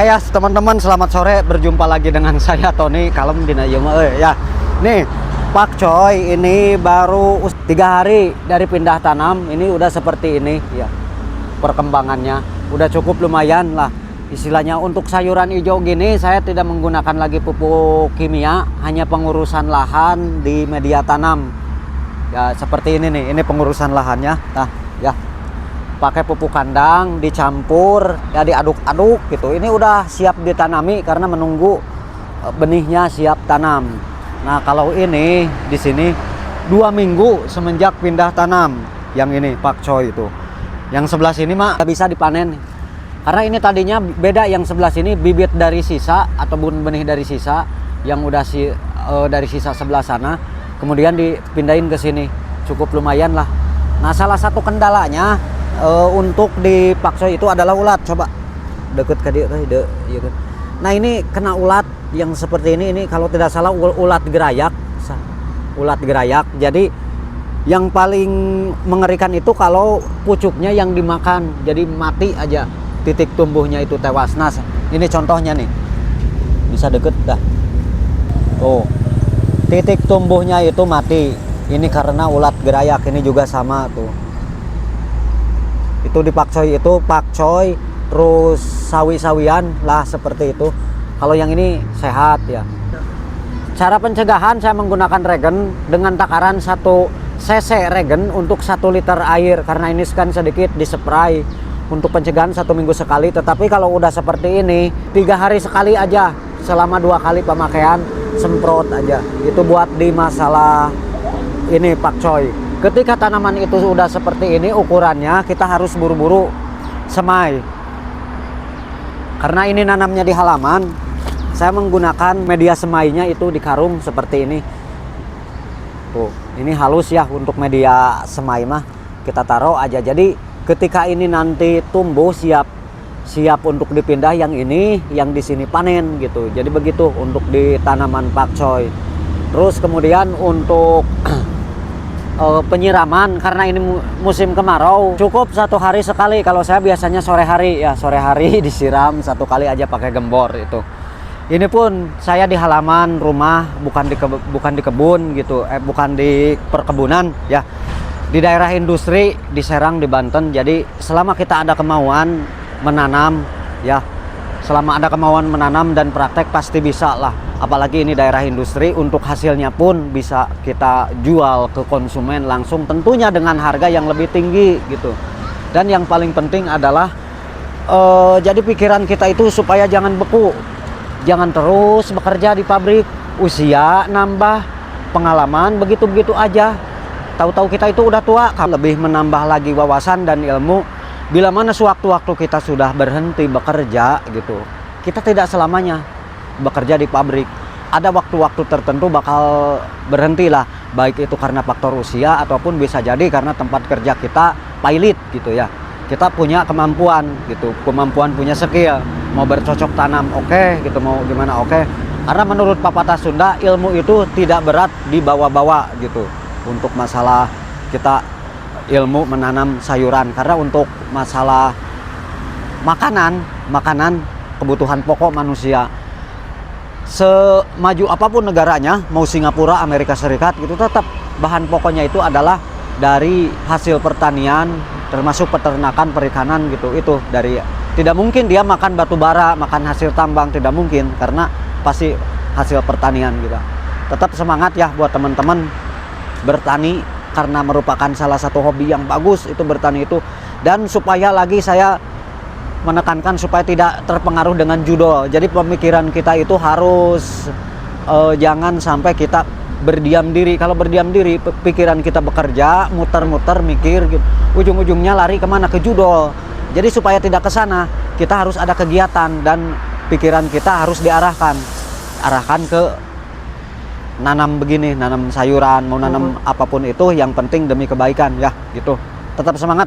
Oke ya teman-teman, selamat sore, berjumpa lagi dengan saya Tony kalem dina ieu mah ya. Nih pakcoy ini baru 3 hari dari pindah tanam, ini udah seperti ini ya. Perkembangannya udah cukup lumayan lah. Istilahnya untuk sayuran hijau gini saya tidak menggunakan lagi pupuk kimia, hanya pengurusan lahan di media tanam. Ya seperti ini nih, ini pengurusan lahannya. Nah, ya. Pakai pupuk kandang, dicampur, ya diaduk-aduk gitu. Ini udah siap ditanami karena menunggu benihnya siap tanam. Nah, kalau ini di sini 2 minggu semenjak pindah tanam. Yang ini pakcoy itu. Yang sebelah sini mah bisa dipanen. Karena ini tadinya beda, yang sebelah sini bibit dari sisa atau benih dari sisa yang udah dari sisa sebelah sana, kemudian dipindahin ke sini. Cukup lumayan lah. Nah, salah satu kendalanya untuk di pakcoy itu adalah ulat. Coba deket ke dia ya kan. Nah, ini kena ulat yang seperti ini kalau tidak salah ulat gerayak. Ulat gerayak. Jadi yang paling mengerikan itu kalau pucuknya yang dimakan, jadi mati aja, titik tumbuhnya itu tewas. Nah, ini contohnya nih, bisa deket dah tuh, titik tumbuhnya itu mati. Ini karena ulat gerayak. Ini juga sama tuh. Itu di pakcoy itu pakcoy terus sawi-sawian lah seperti itu. Kalau yang ini sehat ya. Cara pencegahan saya menggunakan regen dengan takaran 1 cc regen untuk 1 liter air, karena ini kan sedikit dispray untuk pencegahan 1 minggu sekali. Tetapi kalau udah seperti ini 3 hari sekali aja, selama 2 kali pemakaian semprot aja. Itu buat di masalah ini pakcoy. Ketika tanaman itu sudah seperti ini ukurannya, kita harus buru-buru semai. Karena ini nanamnya di halaman, saya menggunakan media semainya itu di karung seperti ini. Tuh, ini halus ya untuk media semai mah. Kita taruh aja. Jadi ketika ini nanti tumbuh siap untuk dipindah, yang ini yang di sini panen gitu. Jadi begitu untuk di tanaman pakcoy. Terus kemudian untuk penyiraman, karena ini musim kemarau, cukup 1 hari sekali. Kalau saya biasanya sore hari ya, sore hari disiram 1 kali aja pakai gembor itu. Ini pun saya di halaman rumah, bukan di kebun gitu, bukan di perkebunan ya, di daerah industri di Serang di Banten. Jadi selama kita ada kemauan menanam ya, selama ada kemauan menanam dan praktek pasti bisa lah. Apalagi ini daerah industri, untuk hasilnya pun bisa kita jual ke konsumen langsung, tentunya dengan harga yang lebih tinggi gitu. Dan yang paling penting adalah jadi pikiran kita itu supaya jangan beku, jangan terus bekerja di pabrik, usia nambah, pengalaman begitu-begitu aja. Tahu-tahu kita itu udah tua, lebih menambah lagi wawasan dan ilmu. Bila mana sewaktu-waktu kita sudah berhenti bekerja gitu, kita tidak selamanya bekerja di pabrik. Ada waktu-waktu tertentu bakal berhenti lah, baik itu karena faktor usia ataupun bisa jadi karena tempat kerja kita pailit gitu ya. Kita punya kemampuan gitu, punya skill, mau bercocok tanam oke gitu, mau gimana oke. Karena menurut pepatah Sunda, ilmu itu tidak berat dibawa-bawa gitu. Untuk masalah kita ilmu menanam sayuran, karena untuk masalah makanan kebutuhan pokok manusia, semaju apapun negaranya, mau Singapura, Amerika Serikat gitu, tetap bahan pokoknya itu adalah dari hasil pertanian, termasuk peternakan, perikanan gitu. Itu dari, tidak mungkin dia makan batu bara, makan hasil tambang, tidak mungkin, karena pasti hasil pertanian gitu. Tetap semangat ya buat teman-teman bertani, karena merupakan salah satu hobi yang bagus itu bertani itu. Dan supaya lagi saya menekankan supaya tidak terpengaruh dengan judul. Jadi pemikiran kita itu harus jangan sampai kita berdiam diri. Kalau berdiam diri, pikiran kita bekerja, muter-muter mikir gitu, ujung-ujungnya lari kemana? Ke judul. Jadi supaya tidak ke sana, kita harus ada kegiatan dan pikiran kita harus arahkan ke nanam begini, nanam sayuran, mau nanam apapun itu, yang penting demi kebaikan ya gitu. Tetap semangat.